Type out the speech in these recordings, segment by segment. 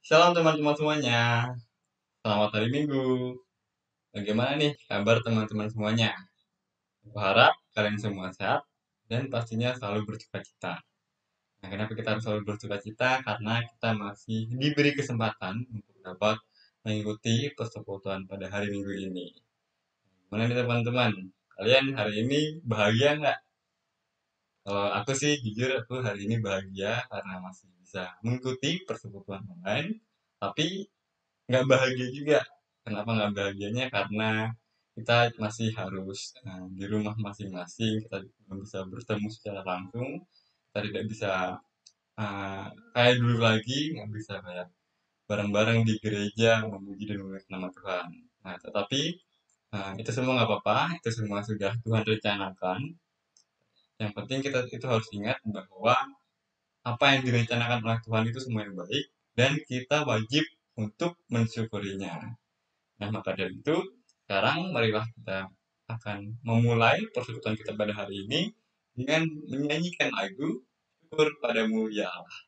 Shalom teman-teman semuanya, selamat hari Minggu. Bagaimana nih kabar teman-teman semuanya? Aku harap kalian semua sehat dan pastinya selalu bersuka-cita. Nah, kenapa kita harus selalu bersuka-cita? Karena kita masih diberi kesempatan untuk dapat mengikuti persekutuan pada hari Minggu ini. Gimana nih teman-teman? Kalian hari ini bahagia nggak? Kalau aku sih jujur aku hari ini bahagia karena masih bisa mengikuti persekutuan online. Tapi nggak bahagia juga. Kenapa nggak bahagianya? Karena kita masih harus di rumah masing-masing, kita belum bisa bertemu secara langsung, kita tidak bisa kayak dulu lagi, nggak bisa kayak bareng-bareng di gereja memuji dan memuliakan nama Tuhan. Nah, tetapi itu semua nggak apa-apa, itu semua sudah Tuhan rencanakan. Yang penting kita itu harus ingat bahwa apa yang direncanakan oleh Tuhan itu semua yang baik dan kita wajib untuk mensyukurinya. Nah, maka dari itu, sekarang marilah kita akan memulai persekutuan kita pada hari ini dengan menyanyikan lagu Syukur Padamu Ya Allah.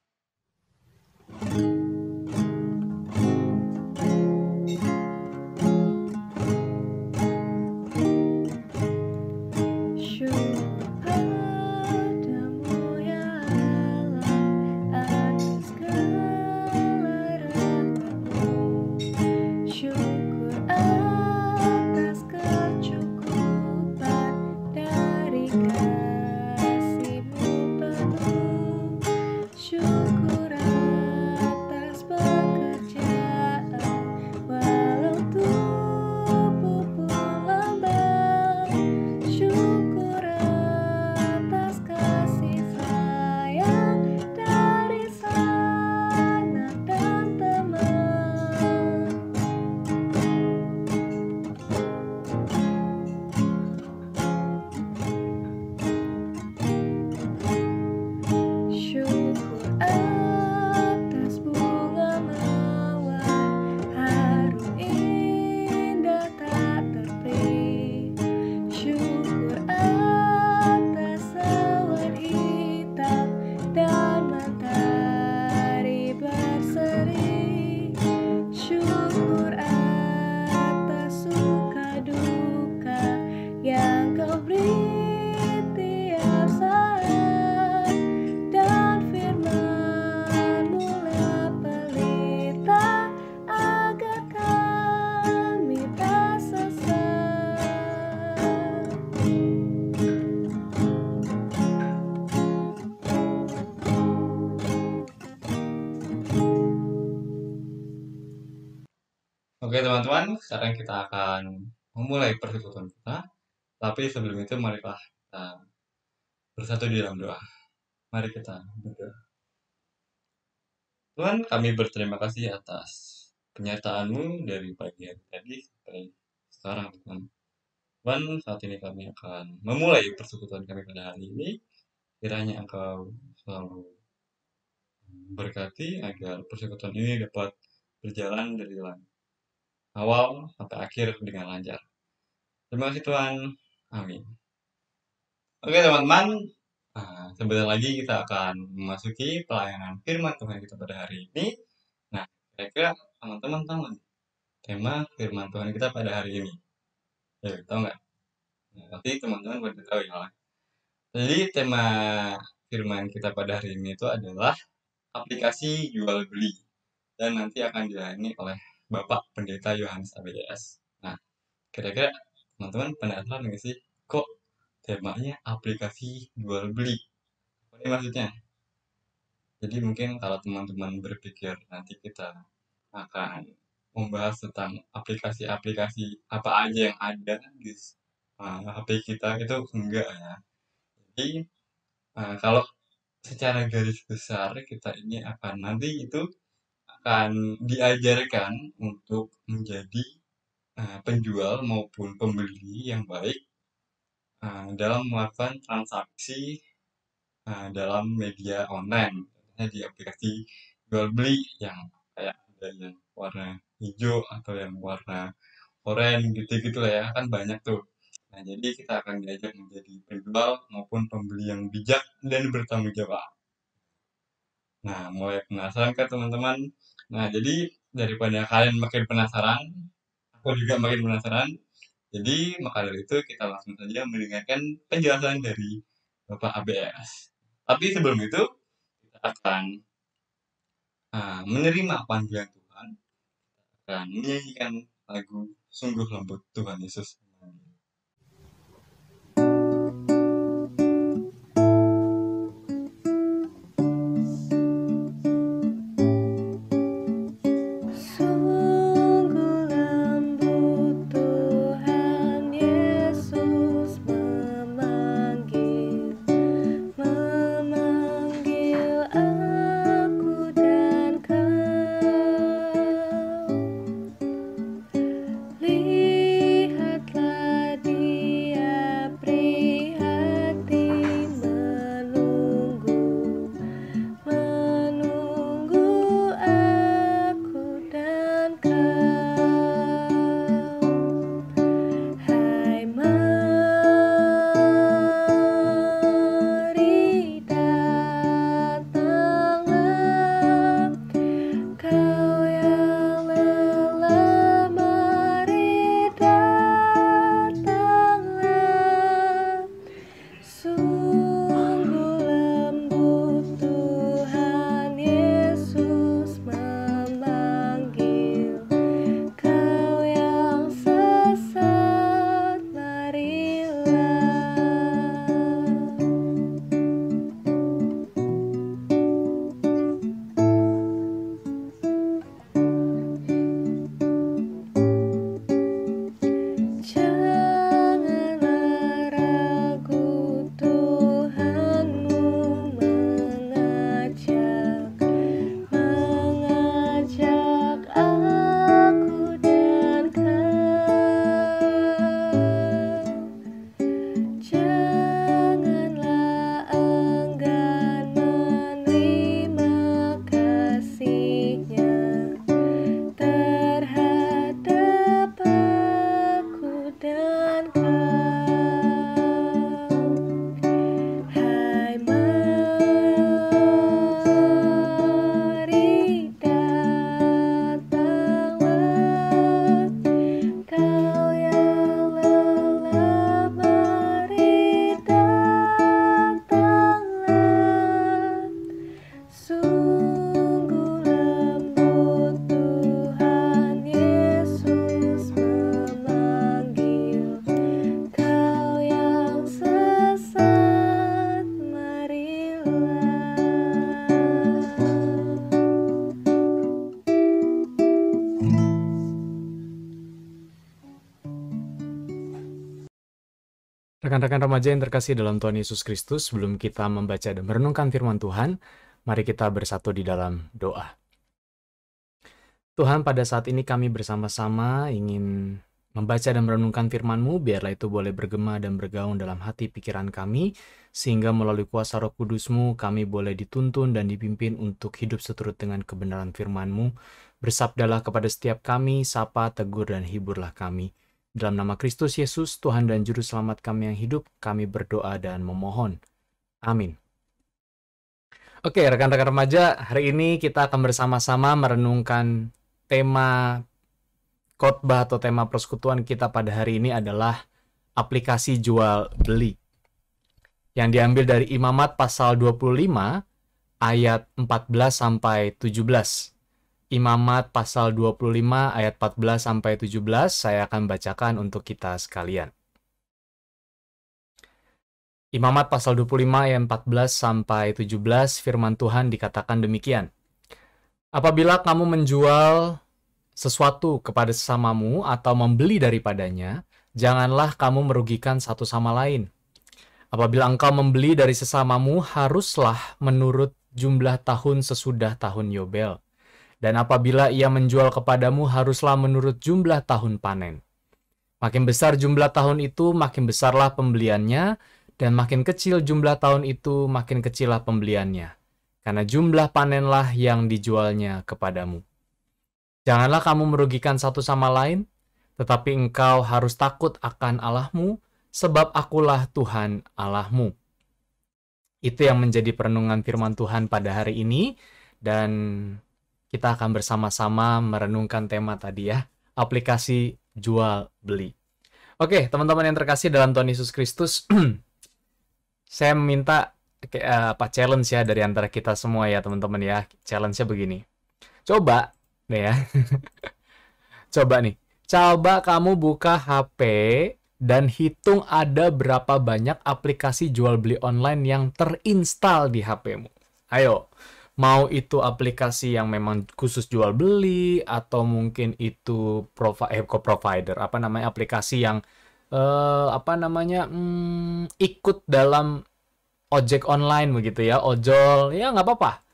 Oke teman-teman, sekarang kita akan memulai persekutuan kita. Tapi sebelum itu marilah kita bersatu di dalam doa. Mari kita berdoa. Tuhan, kami berterima kasih atas penyertaan-Mu dari pagi hari tadi sampai sekarang, Tuhan. Tuhan, saat ini kami akan memulai persekutuan kami pada hari ini. Kiranya Engkau selalu berkati agar persekutuan ini dapat berjalan dari awal sampai akhir dengan lancar. Terima kasih Tuhan. Amin. Oke teman-teman, sebentar lagi kita akan memasuki pelayanan firman Tuhan kita pada hari ini. Nah, kira-kira teman-teman tahu nggak tema firman Tuhan kita pada hari ini? Ya, tahu nggak? Nah, nanti teman-teman boleh tahu ya. Jadi tema firman kita pada hari ini itu adalah aplikasi jual beli dan nanti akan dilayani oleh Bapak Pendeta Yohanes ABDS. Nah, kira-kira teman-teman penasaran nggak sih kok temanya aplikasi jual beli? Apa ini maksudnya? Jadi mungkin kalau teman-teman berpikir nanti kita akan membahas tentang aplikasi-aplikasi apa aja yang ada di HP kita itu enggak ya. Jadi kalau secara garis besar kita ini akan nanti itu akan diajarkan untuk menjadi penjual maupun pembeli yang baik dalam melakukan transaksi dalam media online, contohnya di aplikasi jual beli yang kayak ada yang warna hijau atau yang warna oranye gitu-gitu lah ya, kan banyak tuh. Nah, jadi kita akan diajak menjadi penjual maupun pembeli yang bijak dan bertanggung jawab. Nah, mulai penasaran kan teman-teman? Nah, jadi daripada kalian makin penasaran, aku juga makin penasaran. Jadi, maka dari itu kita langsung saja mendengarkan penjelasan dari Bapak ABS. Tapi sebelum itu, kita akan menerima panggilan Tuhan dan menyanyikan lagu Sungguh Lembut Tuhan Yesus. Rekan-rekan remaja yang terkasih dalam Tuhan Yesus Kristus, sebelum kita membaca dan merenungkan firman Tuhan, mari kita bersatu di dalam doa. Tuhan, pada saat ini kami bersama-sama ingin membaca dan merenungkan firman-Mu, biarlah itu boleh bergema dan bergaung dalam hati pikiran kami, sehingga melalui kuasa Roh Kudus-Mu, kami boleh dituntun dan dipimpin untuk hidup seturut dengan kebenaran firman-Mu. Bersabdalah kepada setiap kami, sapa, tegur, dan hiburlah kami. Dalam nama Kristus Yesus, Tuhan dan Juru Selamat kami yang hidup, kami berdoa dan memohon. Amin. Oke, rekan-rekan remaja, hari ini kita akan bersama-sama merenungkan tema khotbah atau tema persekutuan kita pada hari ini adalah aplikasi jual beli. Yang diambil dari Imamat pasal 25 ayat 14 sampai 17. Imamat pasal 25 ayat 14 sampai 17 saya akan bacakan untuk kita sekalian. Imamat pasal 25 ayat 14 sampai 17 firman Tuhan dikatakan demikian. Apabila kamu menjual sesuatu kepada sesamamu atau membeli daripadanya, janganlah kamu merugikan satu sama lain. Apabila engkau membeli dari sesamamu, haruslah menurut jumlah tahun sesudah tahun Yobel. Dan apabila ia menjual kepadamu, haruslah menurut jumlah tahun panen. Makin besar jumlah tahun itu, makin besarlah pembeliannya, dan makin kecil jumlah tahun itu, makin kecillah pembeliannya. Karena jumlah panenlah yang dijualnya kepadamu. Janganlah kamu merugikan satu sama lain, tetapi engkau harus takut akan Allahmu, sebab akulah Tuhan Allahmu. Itu yang menjadi perenungan firman Tuhan pada hari ini. Dan kita akan bersama-sama merenungkan tema tadi ya, aplikasi jual beli. Oke, teman-teman yang terkasih dalam Tuhan Yesus Kristus, saya minta challenge ya dari antara kita semua ya teman-teman ya. Challenge-nya begini. Coba nih ya. Coba kamu buka HP dan hitung ada berapa banyak aplikasi jual beli online yang terinstal di HP-mu. Ayo, mau itu aplikasi yang memang khusus jual beli atau mungkin itu provider, aplikasi yang ikut dalam ojek online begitu ya, ojol, ya nggak apa-apa.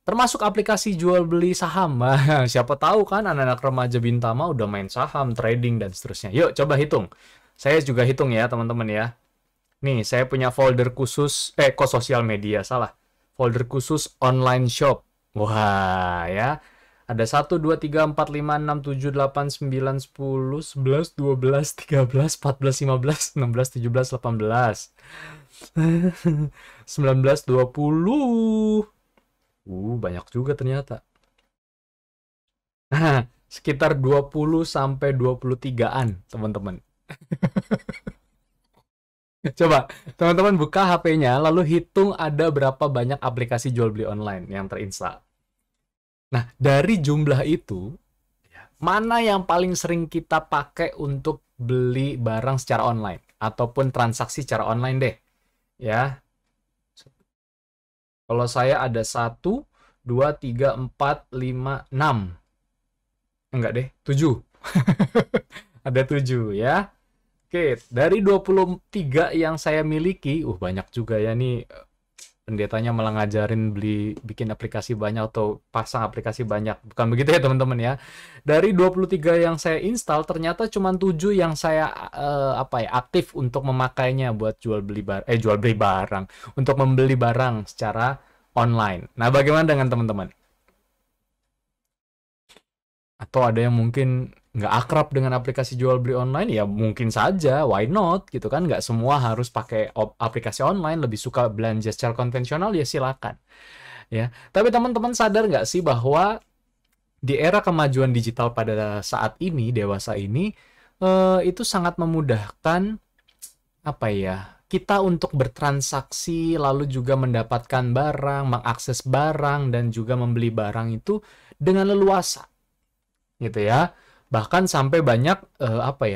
Termasuk aplikasi jual beli saham. Siapa tahu kan anak-anak remaja Bintama udah main saham, trading, dan seterusnya. Yuk, coba hitung. Saya juga hitung ya, teman-teman ya. Nih, saya punya folder khusus, kok sosial media, salah. Folder khusus online shop. Wah, ya. Ada 1, 2, 3, 4, 5, 6, 7, 8, 9, 10, 11, 12, 13, 14, 15, 16, 17, 18. 19, 20. Banyak juga ternyata. Nah, sekitar 20 sampai 23-an, teman-teman. Coba, teman-teman buka HP-nya, lalu hitung ada berapa banyak aplikasi jual beli online yang terinstal. Nah, dari jumlah itu, mana yang paling sering kita pakai untuk beli barang secara online? Ataupun transaksi secara online deh. Ya, kalau saya ada 1, 2, 3, 4, 5, 6. Enggak deh, 7. Ada 7 ya. Oke, dari 23 yang saya miliki, banyak juga ya nih. Pendetanya malah ngajarin bikin aplikasi banyak atau pasang aplikasi banyak. Bukan begitu ya teman-teman ya. Dari 23 yang saya install, ternyata cuma 7 yang saya aktif untuk memakainya buat jual beli barang. Untuk membeli barang secara online. Nah, bagaimana dengan teman-teman? Atau ada yang mungkin nggak akrab dengan aplikasi jual beli online? Ya mungkin saja, why not gitu kan. Nggak semua harus pakai aplikasi online, lebih suka belanja secara konvensional, ya silakan ya. Tapi teman-teman sadar nggak sih bahwa di era kemajuan digital pada saat ini, dewasa ini, itu sangat memudahkan kita untuk bertransaksi, lalu juga mendapatkan barang, mengakses barang, dan juga membeli barang itu dengan leluasa gitu ya. Bahkan sampai banyak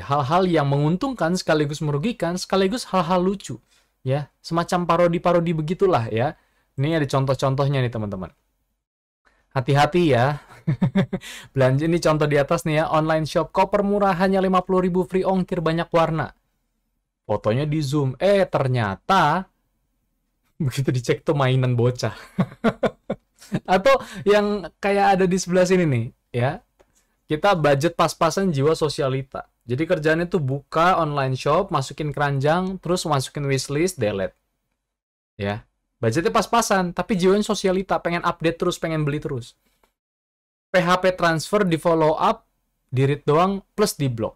hal-hal yang menguntungkan sekaligus merugikan, sekaligus hal-hal lucu ya, semacam parodi-parodi begitulah ya. Ini ada contoh-contohnya nih teman-teman. Hati-hati ya. Belanja ini contoh di atas nih ya, online shop koper murah hanya 50.000 free ongkir banyak warna. Fotonya di zoom, ternyata begitu dicek tuh mainan bocah. Atau yang kayak ada di sebelah sini nih ya. Kita budget pas-pasan jiwa sosialita. Jadi kerjaannya tuh buka online shop, masukin keranjang, terus masukin wishlist, delete. Ya. Budgetnya pas-pasan, tapi jiwanya sosialita, pengen update terus, pengen beli terus. PHP transfer di follow up, di read doang, plus di blok.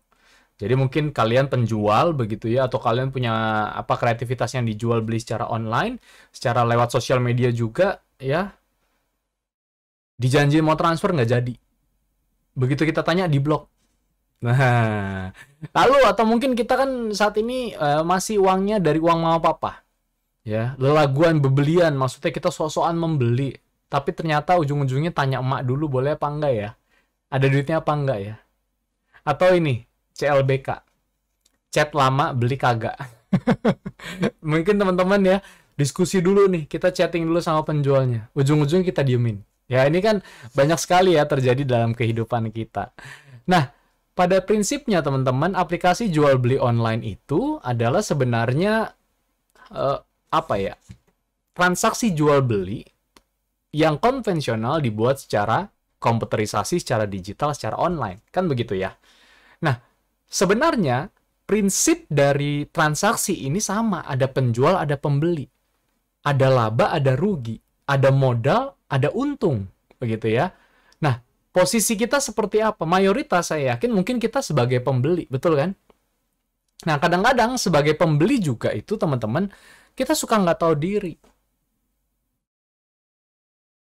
Jadi mungkin kalian penjual begitu ya, atau kalian punya kreativitas yang dijual beli secara online, secara lewat sosial media juga ya. Dijanji mau transfer nggak jadi. Begitu kita tanya di blok. Nah, lalu atau mungkin kita kan saat ini masih uangnya dari uang mama papa. Ya, lelaguan bebelian, maksudnya kita sok-sokan membeli, tapi ternyata ujung-ujungnya tanya emak dulu boleh apa enggak ya? Ada duitnya apa enggak ya? Atau ini, CLBK. Chat lama beli kagak. Mungkin teman-teman ya, diskusi dulu nih, kita chatting dulu sama penjualnya. Ujung-ujungnya kita diemin. Ya, ini kan banyak sekali ya terjadi dalam kehidupan kita. Nah, pada prinsipnya teman-teman, aplikasi jual beli online itu adalah sebenarnya transaksi jual beli yang konvensional dibuat secara komputerisasi, secara digital, secara online. Kan begitu ya. Nah, sebenarnya prinsip dari transaksi ini sama, ada penjual, ada pembeli. Ada laba, ada rugi, ada modal, ada untung, begitu ya. Nah, posisi kita seperti apa? Mayoritas saya yakin mungkin kita sebagai pembeli, betul kan? Nah, kadang-kadang sebagai pembeli juga itu teman-teman, kita suka nggak tahu diri.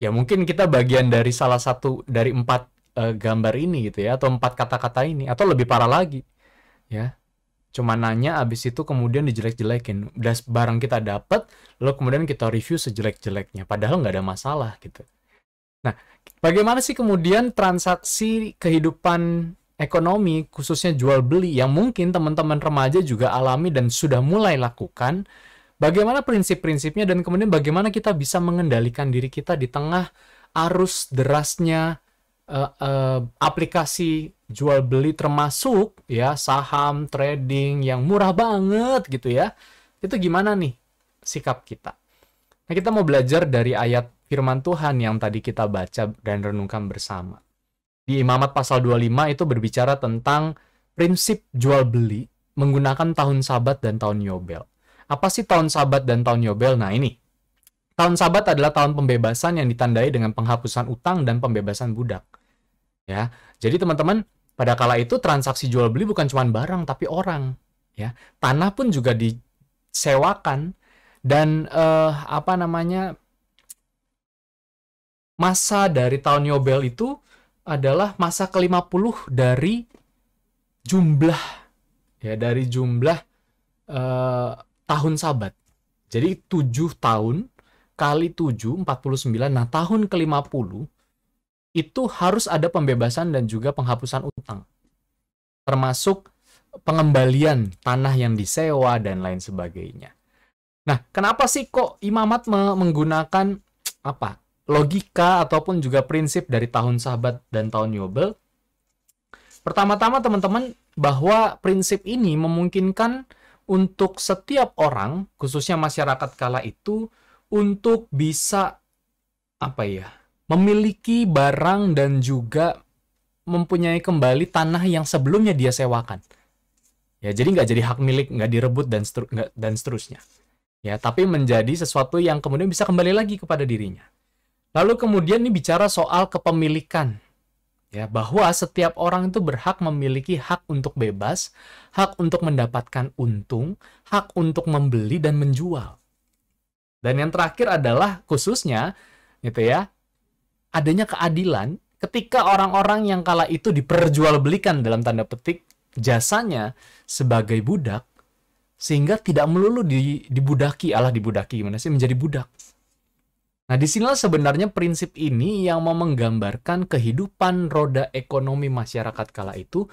Ya mungkin kita bagian dari salah satu dari 4 gambar ini gitu ya, atau 4 kata-kata ini, atau lebih parah lagi ya. Cuma nanya abis itu kemudian dijelek-jelekin. Udah barang kita dapet, lalu kemudian kita review sejelek-jeleknya. Padahal nggak ada masalah gitu. Nah, bagaimana sih kemudian transaksi kehidupan ekonomi, khususnya jual beli, yang mungkin teman-teman remaja juga alami dan sudah mulai lakukan? Bagaimana prinsip-prinsipnya dan kemudian bagaimana kita bisa mengendalikan diri kita di tengah arus derasnya aplikasi jual beli, termasuk ya saham, trading yang murah banget gitu ya. Itu gimana nih sikap kita? Nah, kita mau belajar dari ayat firman Tuhan yang tadi kita baca dan renungkan bersama. Di Imamat pasal 25 itu berbicara tentang prinsip jual beli menggunakan tahun Sabat dan tahun Yobel. Apa sih tahun Sabat dan tahun Yobel? Nah ini, tahun Sabat adalah tahun pembebasan yang ditandai dengan penghapusan utang dan pembebasan budak. Ya, jadi teman-teman, pada kala itu transaksi jual beli bukan cuma barang tapi orang. Ya, tanah pun juga disewakan dan masa dari tahun Yobel itu adalah masa ke-50 dari jumlah tahun Sabat. Jadi 7 tahun kali 7, 49. Nah, tahun ke-50 itu harus ada pembebasan dan juga penghapusan utang. Termasuk pengembalian tanah yang disewa dan lain sebagainya. Nah, kenapa sih kok Imamat menggunakan logika ataupun juga prinsip dari tahun Sabat dan tahun Yobel? Pertama-tama teman-teman, bahwa prinsip ini memungkinkan untuk setiap orang, khususnya masyarakat kala itu, untuk bisa memiliki barang dan juga mempunyai kembali tanah yang sebelumnya dia sewakan. Ya, jadi nggak jadi hak milik, nggak direbut dan seterusnya. Ya, tapi menjadi sesuatu yang kemudian bisa kembali lagi kepada dirinya. Lalu kemudian ini bicara soal kepemilikan. Ya, bahwa setiap orang itu berhak memiliki hak untuk bebas, hak untuk mendapatkan untung, hak untuk membeli dan menjual. Dan yang terakhir adalah khususnya gitu ya, adanya keadilan ketika orang-orang yang kala itu diperjualbelikan dalam tanda petik jasanya sebagai budak, sehingga tidak melulu dibudaki, gimana sih menjadi budak. Nah, disinilah sebenarnya prinsip ini yang mau menggambarkan kehidupan roda ekonomi masyarakat kala itu,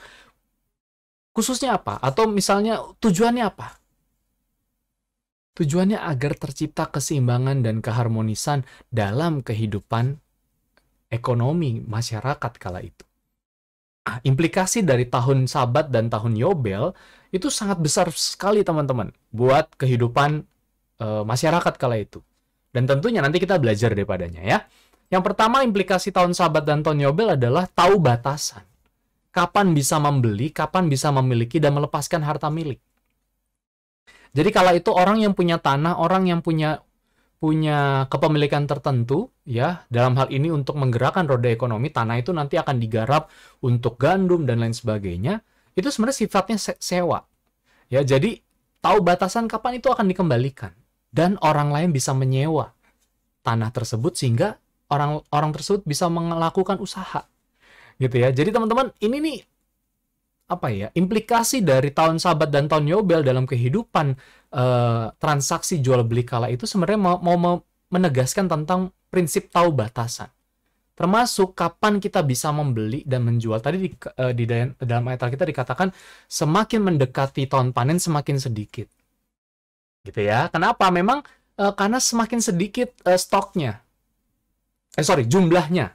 khususnya apa? Atau misalnya tujuannya apa? Tujuannya agar tercipta keseimbangan dan keharmonisan dalam kehidupan ekonomi masyarakat kala itu. Nah, implikasi dari tahun Sabat dan tahun Yobel itu sangat besar sekali teman-teman buat kehidupan masyarakat kala itu. Dan tentunya nanti kita belajar daripadanya ya. Yang pertama, implikasi tahun Sabat dan tahun Yobel adalah tahu batasan. Kapan bisa membeli, kapan bisa memiliki dan melepaskan harta milik. Jadi kala itu orang yang punya tanah, orang yang punya kepemilikan tertentu ya, dalam hal ini untuk menggerakkan roda ekonomi, tanah itu nanti akan digarap untuk gandum dan lain sebagainya. Itu sebenarnya sifatnya sewa. Ya, jadi tahu batasan kapan itu akan dikembalikan. Dan orang lain bisa menyewa tanah tersebut sehingga orang tersebut bisa melakukan usaha. Gitu ya. Jadi teman-teman, ini nih implikasi dari tahun Sabat dan tahun Yobel dalam kehidupan transaksi jual beli kala itu sebenarnya mau menegaskan tentang prinsip tahu batasan. Termasuk kapan kita bisa membeli dan menjual. Tadi dalam ayat kita dikatakan semakin mendekati tahun panen semakin sedikit. Gitu ya. Kenapa? Memang karena semakin sedikit jumlahnya.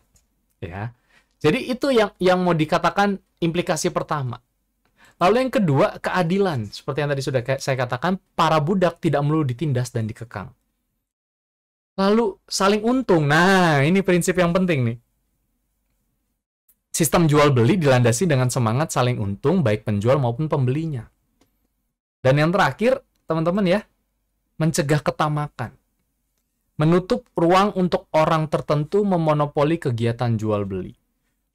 Ya. Jadi itu yang mau dikatakan implikasi pertama. Lalu yang kedua, keadilan. Seperti yang tadi sudah saya katakan, para budak tidak melulu ditindas dan dikekang. Lalu saling untung. Nah, ini prinsip yang penting nih. Sistem jual beli dilandasi dengan semangat saling untung baik penjual maupun pembelinya. Dan yang terakhir, teman-teman ya, mencegah ketamakan. Menutup ruang untuk orang tertentu memonopoli kegiatan jual beli.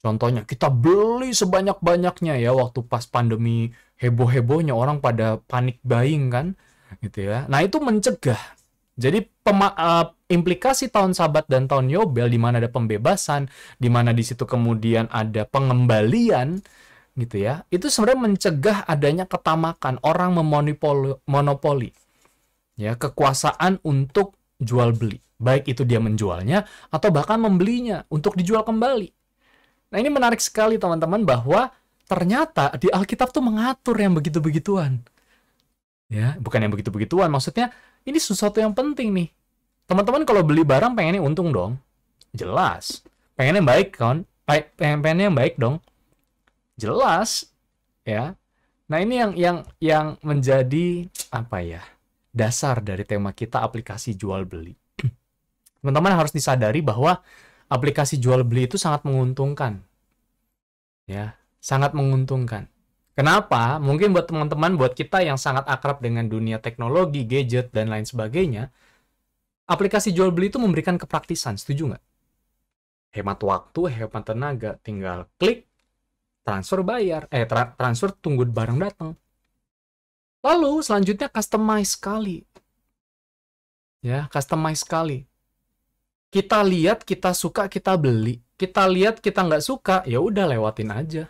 Contohnya, kita beli sebanyak-banyaknya ya, waktu pas pandemi heboh-hebohnya orang pada panik buying kan, gitu ya. Nah, itu mencegah Jadi implikasi tahun Sabat dan tahun Yobel di mana ada pembebasan, di mana di situ kemudian ada pengembalian gitu ya. Itu sebenarnya mencegah adanya ketamakan, orang monopoli ya, kekuasaan untuk jual beli. Baik itu dia menjualnya atau bahkan membelinya untuk dijual kembali. Nah, ini menarik sekali teman-teman bahwa ternyata di Alkitab tuh mengatur yang begitu-begituan. Ya, bukan yang begitu-begituan, maksudnya ini sesuatu yang penting nih. Teman-teman kalau beli barang pengennya untung dong. Jelas. Pengennya baik kan? Pengennya yang baik dong. Jelas, ya. Nah, ini yang menjadi apa ya? Dasar dari tema kita aplikasi jual beli. Teman-teman harus disadari bahwa aplikasi jual beli itu sangat menguntungkan. Ya, sangat menguntungkan. Kenapa? Mungkin buat teman-teman, buat kita yang sangat akrab dengan dunia teknologi, gadget, dan lain sebagainya, aplikasi jual beli itu memberikan kepraktisan, setuju nggak? Hemat waktu, hemat tenaga, tinggal klik, transfer bayar, transfer tunggu barang datang. Lalu selanjutnya customize sekali. Ya, customize sekali. Kita lihat, kita suka, kita beli. Kita lihat, kita nggak suka, ya udah lewatin aja.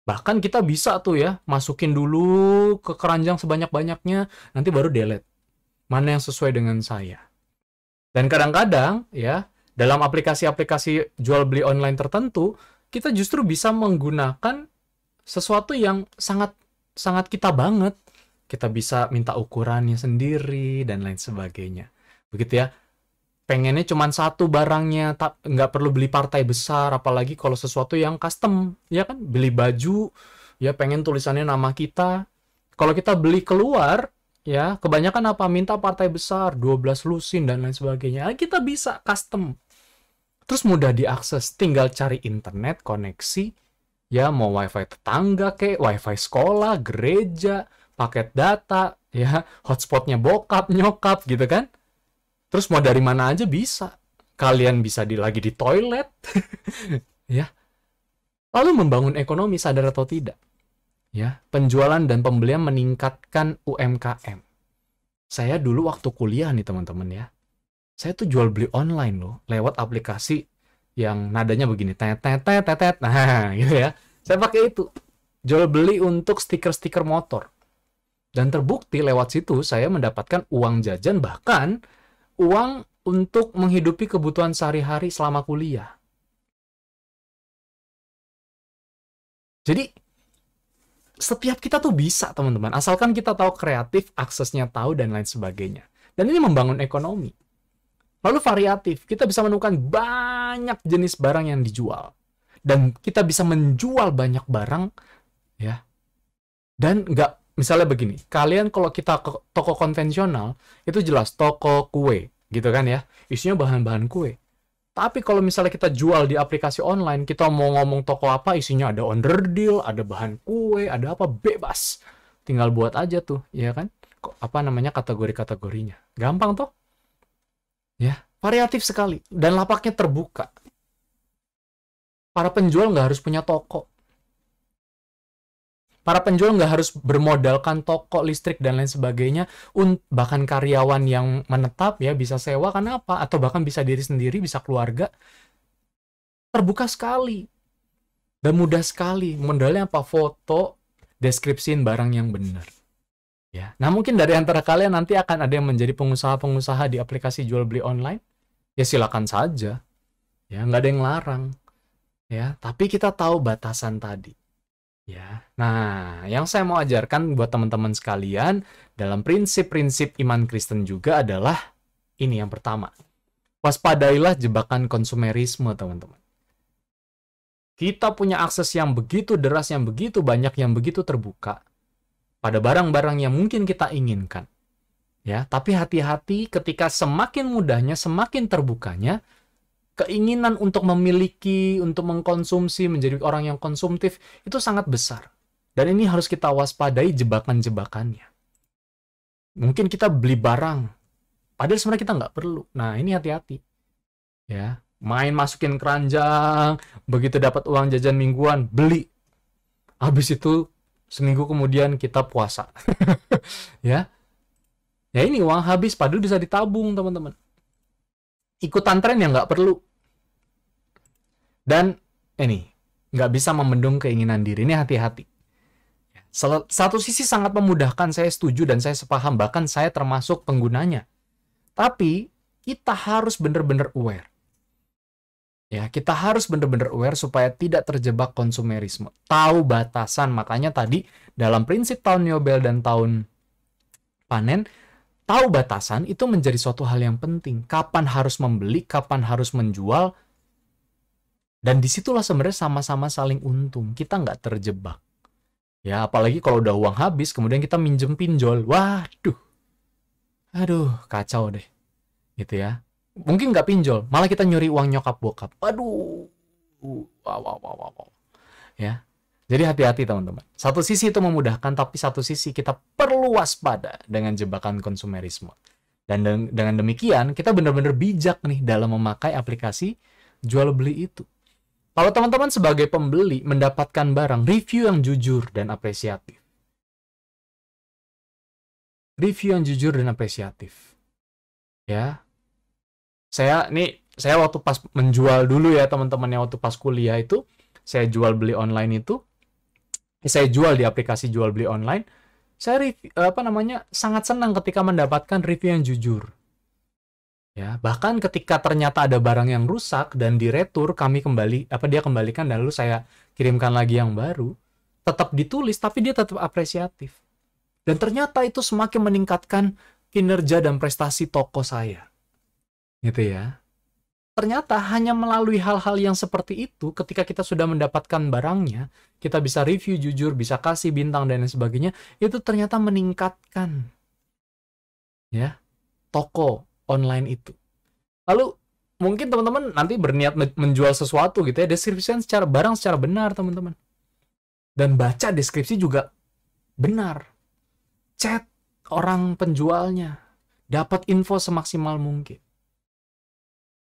Bahkan kita bisa tuh ya, masukin dulu ke keranjang sebanyak-banyaknya, nanti baru delete. Mana yang sesuai dengan saya. Dan kadang-kadang ya, dalam aplikasi-aplikasi jual beli online tertentu, kita justru bisa menggunakan sesuatu yang sangat sangat kita banget. Kita bisa minta ukurannya sendiri dan lain sebagainya. Begitu ya. Pengennya cuma satu barangnya, nggak perlu beli partai besar, apalagi kalau sesuatu yang custom, ya kan? Beli baju, ya pengen tulisannya nama kita. Kalau kita beli keluar, ya kebanyakan apa? Minta partai besar, 12 lusin dan lain sebagainya. Kita bisa custom. Terus mudah diakses, tinggal cari internet, koneksi, ya mau wifi tetangga kek, wifi sekolah, gereja, paket data, ya hotspotnya bokap, nyokap gitu kan. Terus mau dari mana aja bisa. Kalian bisa lagi di toilet. Ya. Lalu membangun ekonomi, sadar atau tidak. Ya, penjualan dan pembelian meningkatkan UMKM. Saya dulu waktu kuliah nih teman-teman ya. Saya tuh jual beli online loh, lewat aplikasi yang nadanya begini, tetet. Nah, gitu ya. Saya pakai itu. Jual beli untuk stiker-stiker motor. Dan terbukti lewat situ saya mendapatkan uang jajan, bahkan uang untuk menghidupi kebutuhan sehari-hari selama kuliah. Jadi, setiap kita tuh bisa, teman-teman. Asalkan kita tahu kreatif, aksesnya tahu, dan lain sebagainya. Dan ini membangun ekonomi. Lalu variatif. Kita bisa menemukan banyak jenis barang yang dijual. Dan kita bisa menjual banyak barang, ya. Dan nggak, misalnya begini, kalian kalau kita ke toko konvensional, itu jelas toko kue, gitu kan ya. Isinya bahan-bahan kue. Tapi kalau misalnya kita jual di aplikasi online, kita mau ngomong toko apa, isinya ada onderdil, ada bahan kue, ada apa, bebas. Tinggal buat aja tuh, ya kan? Apa namanya kategori-kategorinya. Gampang toh? Ya, variatif sekali. Dan lapaknya terbuka. Para penjual nggak harus punya toko. Para penjual nggak harus bermodalkan toko, listrik, dan lain sebagainya. Bahkan karyawan yang menetap ya bisa sewa, kenapa? Atau bahkan bisa diri sendiri, bisa keluarga. Terbuka sekali. Dan mudah sekali. Modalnya apa? Foto, deskripsiin barang yang benar. Ya. Nah mungkin dari antara kalian nanti akan ada yang menjadi pengusaha-pengusaha di aplikasi jual beli online. Ya silakan saja. Ya nggak ada yang larang. Ya, tapi kita tahu batasan tadi. Ya. Nah, yang saya mau ajarkan buat teman-teman sekalian dalam prinsip-prinsip iman Kristen juga adalah ini yang pertama. Waspadailah jebakan konsumerisme, teman-teman. Kita punya akses yang begitu deras, yang begitu banyak, yang begitu terbuka pada barang-barang yang mungkin kita inginkan. Ya, tapi hati-hati ketika semakin mudahnya, semakin terbukanya, keinginan untuk memiliki, untuk mengkonsumsi, menjadi orang yang konsumtif, itu sangat besar. Dan ini harus kita waspadai jebakan-jebakannya. Mungkin kita beli barang, padahal sebenarnya kita nggak perlu. Nah, ini hati-hati. Ya, main masukin keranjang, begitu dapat uang jajan mingguan, beli. Habis itu, seminggu kemudian kita puasa. Ya, Ya ini uang habis, padahal bisa ditabung, teman-teman. Ikutan tren yang nggak perlu. Dan ini, nggak bisa membendung keinginan diri. Ini hati-hati. Satu sisi sangat memudahkan, saya setuju dan saya sepaham, bahkan saya termasuk penggunanya. Tapi kita harus benar-benar aware. Ya, kita harus benar-benar aware supaya tidak terjebak konsumerisme. Tahu batasan, makanya tadi dalam prinsip tahun Yobel dan tahun panen, tahu batasan itu menjadi suatu hal yang penting. Kapan harus membeli, kapan harus menjual, dan disitulah sebenarnya sama-sama saling untung. Kita nggak terjebak. Ya, apalagi kalau udah uang habis, kemudian kita minjem pinjol. Waduh, aduh, kacau deh. Gitu ya. Mungkin nggak pinjol, malah kita nyuri uang nyokap bokap. Aduh, wow, wow, wow, wow, wow. Ya. Jadi hati-hati teman-teman. Satu sisi itu memudahkan, tapi satu sisi kita perlu waspada dengan jebakan konsumerisme. Dan dengan demikian, kita benar-benar bijak nih dalam memakai aplikasi jual beli itu. Kalau teman-teman sebagai pembeli mendapatkan barang, review yang jujur dan apresiatif. Review yang jujur dan apresiatif. Ya, saya waktu pas menjual dulu ya teman-teman, yang waktu pas kuliah itu saya jual beli online itu, saya jual di aplikasi jual beli online, saya sangat senang ketika mendapatkan review yang jujur. Ya, bahkan ketika ternyata ada barang yang rusak dan diretur, dia kembalikan dan lalu saya kirimkan lagi yang baru, tetap ditulis tapi dia tetap apresiatif. Dan ternyata itu semakin meningkatkan kinerja dan prestasi toko saya. Gitu ya. Ternyata hanya melalui hal-hal yang seperti itu, ketika kita sudah mendapatkan barangnya, kita bisa review jujur, bisa kasih bintang dan lain sebagainya, itu ternyata meningkatkan ya toko online itu. Lalu mungkin teman-teman nanti berniat menjual sesuatu gitu ya, deskripsikan barang secara benar teman-teman. Dan baca deskripsi juga benar. Chat orang penjualnya, dapat info semaksimal mungkin.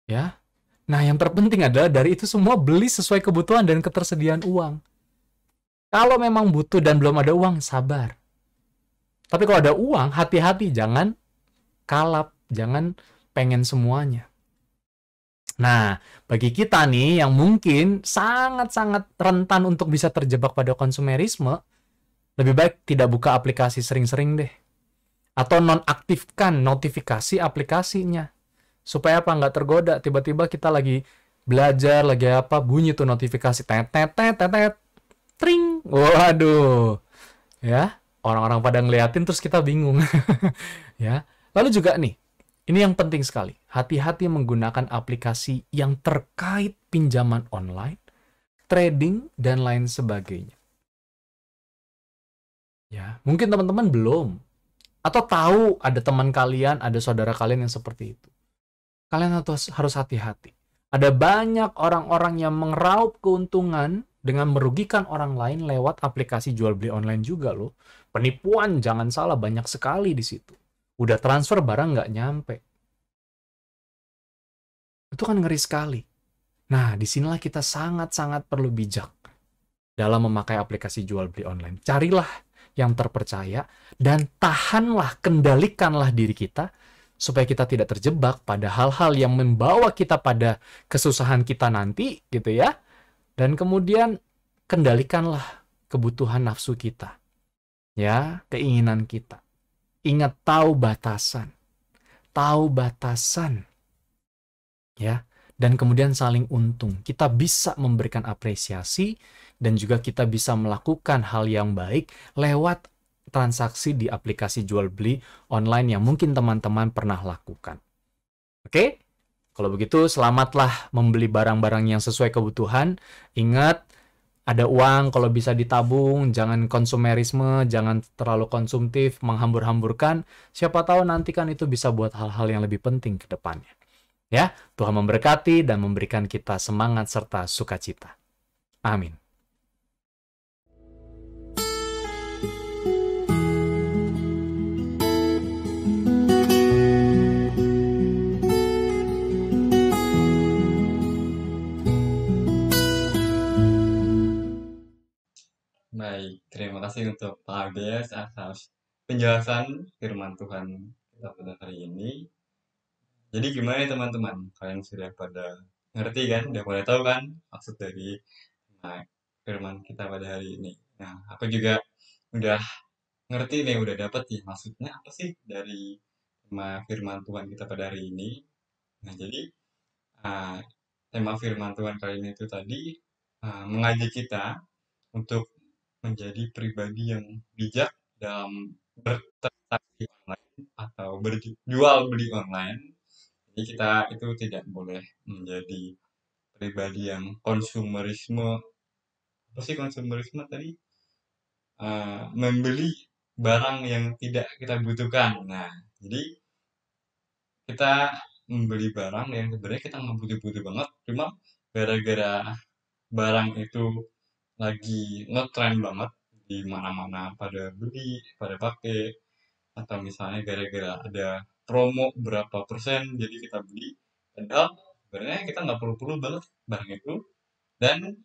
Ya. Nah, yang terpenting adalah dari itu semua beli sesuai kebutuhan dan ketersediaan uang. Kalau memang butuh dan belum ada uang, sabar. Tapi kalau ada uang, hati-hati, jangan kalap, jangan pengen semuanya. Nah, bagi kita nih yang mungkin sangat-sangat rentan untuk bisa terjebak pada konsumerisme, lebih baik tidak buka aplikasi sering-sering deh. Atau nonaktifkan notifikasi aplikasinya. Supaya apa, nggak tergoda, tiba-tiba kita lagi belajar, lagi apa, bunyi tuh notifikasi, tetet, tring, waduh, ya, orang-orang pada ngeliatin terus kita bingung. Ya, lalu juga nih, ini yang penting sekali, hati-hati menggunakan aplikasi yang terkait pinjaman online, trading, dan lain sebagainya. Ya, mungkin teman-teman belum, atau tahu ada teman kalian, ada saudara kalian yang seperti itu. Kalian harus hati-hati. Ada banyak orang-orang yang meraup keuntungan dengan merugikan orang lain lewat aplikasi jual beli online juga loh. Penipuan, jangan salah, banyak sekali di situ. Udah transfer barang nggak nyampe. Itu kan ngeri sekali. Nah, disinilah kita sangat-sangat perlu bijak dalam memakai aplikasi jual beli online. Carilah yang terpercaya dan tahanlah, kendalikanlah diri kita supaya kita tidak terjebak pada hal-hal yang membawa kita pada kesusahan kita nanti gitu ya. Dan kemudian kendalikanlah kebutuhan nafsu kita. Ya, keinginan kita. Ingat, tahu batasan. Tahu batasan. Ya, dan kemudian saling untung. Kita bisa memberikan apresiasi dan juga kita bisa melakukan hal yang baik lewat transaksi di aplikasi jual beli online yang mungkin teman-teman pernah lakukan. Oke? Kalau begitu, selamatlah membeli barang-barang yang sesuai kebutuhan. Ingat, ada uang kalau bisa ditabung, jangan konsumerisme, jangan terlalu konsumtif, menghambur-hamburkan. Siapa tahu nanti kan itu bisa buat hal-hal yang lebih penting ke depannya. Ya, Tuhan memberkati dan memberikan kita semangat serta sukacita. Amin. Baik, terima kasih untuk Pak Abes atas penjelasan firman Tuhan kita pada hari ini. Jadi gimana nih teman-teman? Kalian sudah pada ngerti kan? Udah pada tahu kan maksud dari nah, firman kita pada hari ini. Nah, aku juga udah ngerti nih, udah dapet nih maksudnya apa sih dari tema firman Tuhan kita pada hari ini. Nah, jadi ah, tema firman Tuhan kali ini itu tadi mengajak kita untuk menjadi pribadi yang bijak dalam bertransaksi online atau berjual beli online. Jadi kita itu tidak boleh menjadi pribadi yang konsumerisme. Apa sih konsumerisme tadi? Membeli barang yang tidak kita butuhkan. Nah, jadi kita membeli barang yang sebenarnya kita nggak butuh-butuh banget, cuma gara-gara barang itu lagi ngetren banget di mana-mana pada beli, pada pakai, atau misalnya gara-gara ada promo berapa persen, jadi kita beli. Padahal sebenarnya kita nggak perlu-perlu banget barang itu, dan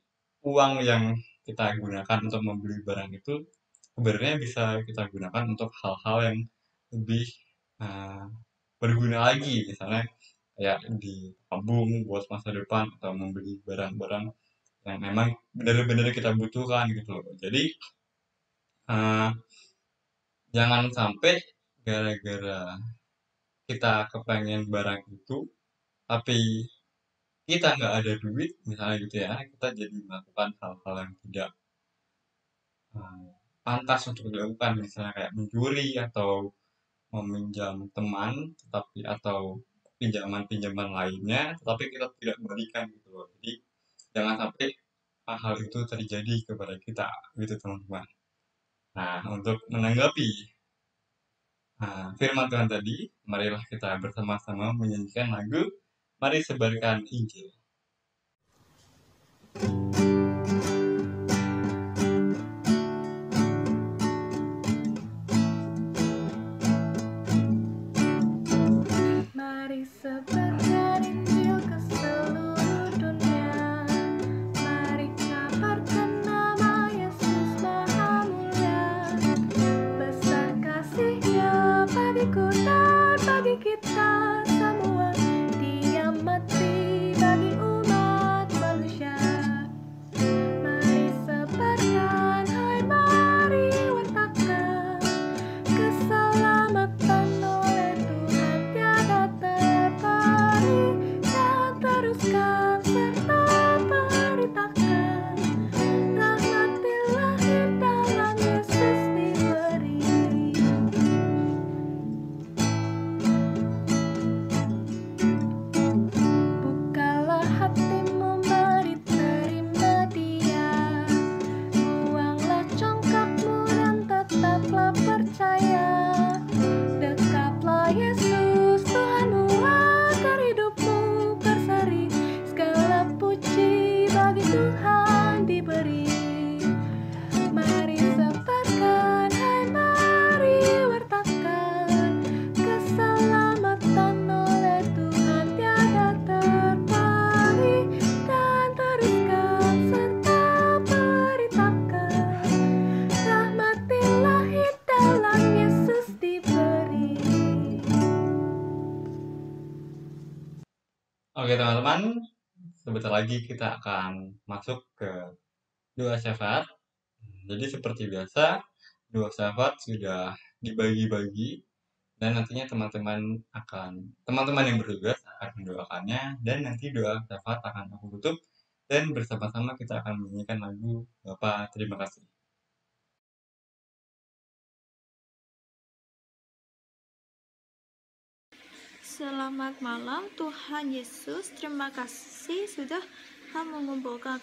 uang yang kita gunakan untuk membeli barang itu sebenarnya bisa kita gunakan untuk hal-hal yang lebih uh, berguna lagi, misalnya kayak ditabung buat masa depan atau membeli barang-barang yang memang benar-benar kita butuhkan gitu loh. Jadi uh, jangan sampai gara-gara kita kepengen barang itu tapi kita nggak ada duit misalnya gitu ya, kita jadi melakukan hal-hal yang tidak uh, pantas untuk dilakukan, misalnya kayak mencuri atau meminjam teman tetapi atau pinjaman-pinjaman lainnya tetapi kita tidak berikan gitu loh. Jadi jangan sampai hal itu terjadi kepada kita gitu teman-teman. Nah, untuk menanggapi firman Tuhan tadi, marilah kita bersama-sama menyanyikan lagu Mari Sebarkan Injil. Mari sebarkan Injil ke seluruh dunia. Mari kabarkan nama Yesus Maha Mulia. Besar kasih-Nya bagiku dan bagi kita semua. Dia mati bagi umat manusia. Mari sebarkan, hai mari wartakan keselamatan oleh Tuhan tiada terperi, dan teruskan serta beritakan rahmat lahir dalam Yesus diberi. Bukalah hatimu, mari terima Dia. Buanglah congkakmu dan tetaplah percaya. Dekaplah Yesus Tuhanmu agar hidupmu berseri. Segala puji bagi Tuhan diberi. Mari sebarkan, hai mari wartakan keselamatan oleh Tuhan tiada terperi, dan teruskan serta beritakan rahmat ilahi dalam Yesus diberi. Oke teman-teman, sebentar lagi kita akan masuk ke doa syafaat. Jadi seperti biasa, doa syafaat sudah dibagi-bagi dan nantinya teman-teman yang bertugas akan mendoakannya, dan nanti doa syafaat akan aku tutup dan bersama-sama kita akan menyanyikan lagu Bapa Terima Kasih. Selamat malam Tuhan Yesus, terima kasih sudah mengumpulkan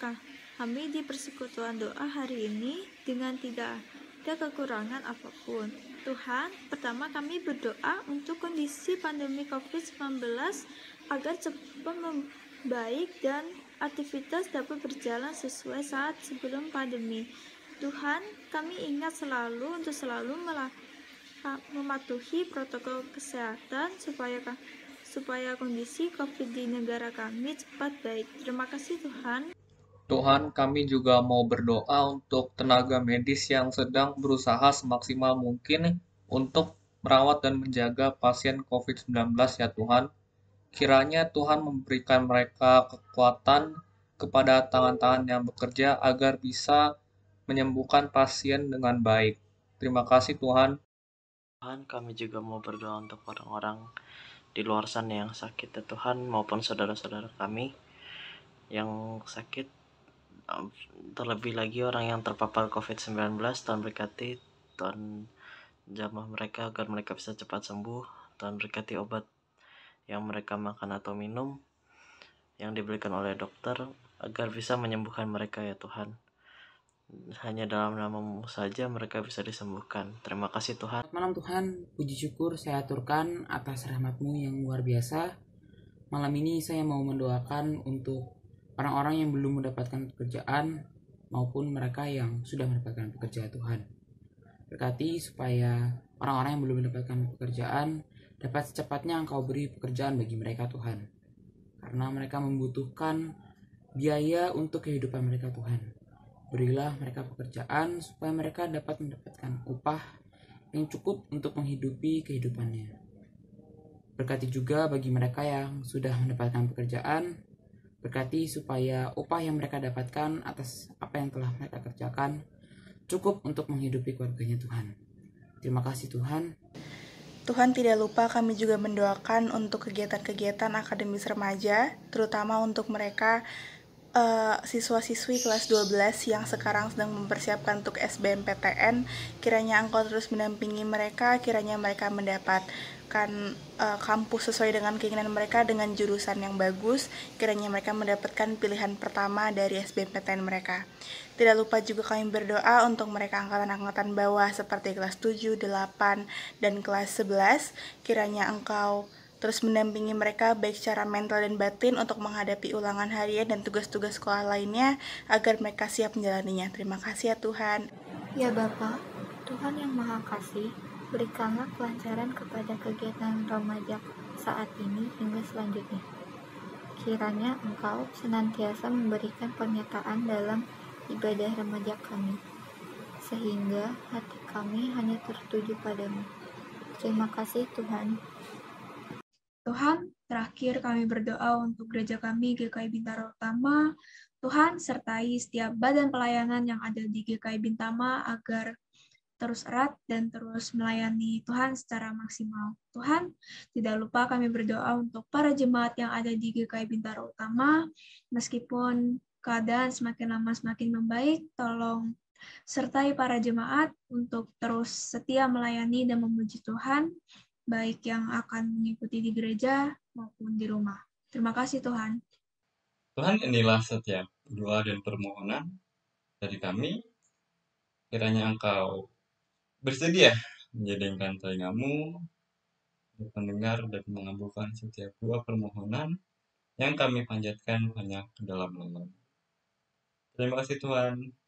kami di persekutuan doa hari ini dengan tidak ada kekurangan apapun. Tuhan, pertama kami berdoa untuk kondisi pandemi COVID-19 agar cepat membaik dan aktivitas dapat berjalan sesuai saat sebelum pandemi. Tuhan, kami ingat selalu untuk selalu mematuhi protokol kesehatan supaya kondisi COVID di negara kami cepat baik. Terima kasih Tuhan. Tuhan, kami juga mau berdoa untuk tenaga medis yang sedang berusaha semaksimal mungkin untuk merawat dan menjaga pasien COVID-19 ya Tuhan. Kiranya Tuhan memberikan mereka kekuatan kepada tangan-tangan yang bekerja agar bisa menyembuhkan pasien dengan baik. Terima kasih Tuhan. Tuhan, kami juga mau berdoa untuk orang-orang di luar sana yang sakit ya Tuhan, maupun saudara-saudara kami yang sakit, terlebih lagi orang yang terpapar COVID-19. Tuhan berkati, Tuhan jamah mereka agar mereka bisa cepat sembuh. Tuhan berkati obat yang mereka makan atau minum yang diberikan oleh dokter agar bisa menyembuhkan mereka ya Tuhan. Hanya dalam nama-Mu saja mereka bisa disembuhkan. Terima kasih Tuhan. Selamat malam Tuhan, puji syukur saya aturkan atas rahmat-Mu yang luar biasa. Malam ini saya mau mendoakan untuk orang-orang yang belum mendapatkan pekerjaan maupun mereka yang sudah mendapatkan pekerjaan Tuhan. Berkati supaya orang-orang yang belum mendapatkan pekerjaan dapat secepatnya Engkau beri pekerjaan bagi mereka Tuhan. Karena mereka membutuhkan biaya untuk kehidupan mereka Tuhan. Berilah mereka pekerjaan supaya mereka dapat mendapatkan upah yang cukup untuk menghidupi kehidupannya. Berkati juga bagi mereka yang sudah mendapatkan pekerjaan, berkati supaya upah yang mereka dapatkan atas apa yang telah mereka kerjakan cukup untuk menghidupi keluarganya Tuhan. Terima kasih Tuhan. Tuhan tidak lupa kami juga mendoakan untuk kegiatan-kegiatan akademis remaja, terutama untuk mereka siswa-siswi kelas 12 yang sekarang sedang mempersiapkan untuk SBMPTN. Kiranya Engkau terus mendampingi mereka, kiranya mereka mendapatkan kampus sesuai dengan keinginan mereka dengan jurusan yang bagus, kiranya mereka mendapatkan pilihan pertama dari SBMPTN mereka. Tidak lupa juga kami berdoa untuk mereka angkatan-angkatan bawah seperti kelas 7, 8, dan kelas 11. Kiranya Engkau terus mendampingi mereka baik secara mental dan batin untuk menghadapi ulangan harian dan tugas-tugas sekolah lainnya agar mereka siap menjalaninya. Terima kasih ya Tuhan. Ya Bapa, Tuhan yang Maha Kasih, berikanlah kelancaran kepada kegiatan remaja saat ini hingga selanjutnya. Kiranya Engkau senantiasa memberikan pernyataan dalam ibadah remaja kami, sehingga hati kami hanya tertuju padamu. Terima kasih Tuhan. Tuhan, terakhir kami berdoa untuk gereja kami GKI Bintaro Utama. Tuhan, sertai setiap badan pelayanan yang ada di GKI Bintama agar terus erat dan terus melayani Tuhan secara maksimal. Tuhan, tidak lupa kami berdoa untuk para jemaat yang ada di GKI Bintaro Utama. Meskipun keadaan semakin lama semakin membaik, tolong sertai para jemaat untuk terus setia melayani dan memuji Tuhan, baik yang akan mengikuti di gereja maupun di rumah. Terima kasih Tuhan. Tuhan, inilah setiap doa dan permohonan dari kami. Kiranya Engkau bersedia menjadikan telinga-Mu untuk mendengar dan mengabulkan setiap doa permohonan yang kami panjatkan hanya ke dalam nama. Terima kasih Tuhan.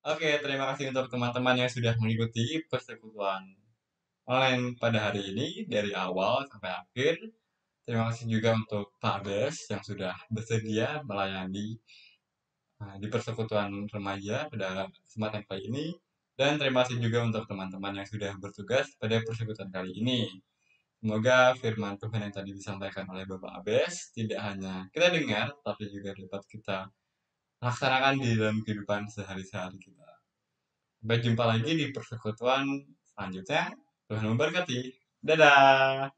Oke, terima kasih untuk teman-teman yang sudah mengikuti persekutuan online pada hari ini dari awal sampai akhir. Terima kasih juga untuk Pak Des yang sudah bersedia melayani di persekutuan remaja pada kesempatan kali ini. Dan terima kasih juga untuk teman-teman yang sudah bertugas pada persekutuan kali ini. Semoga firman Tuhan yang tadi disampaikan oleh Bapak Abes tidak hanya kita dengar, tapi juga dapat kita laksanakan di dalam kehidupan sehari-hari kita. Sampai jumpa lagi di persekutuan selanjutnya. Tuhan memberkati. Dadah.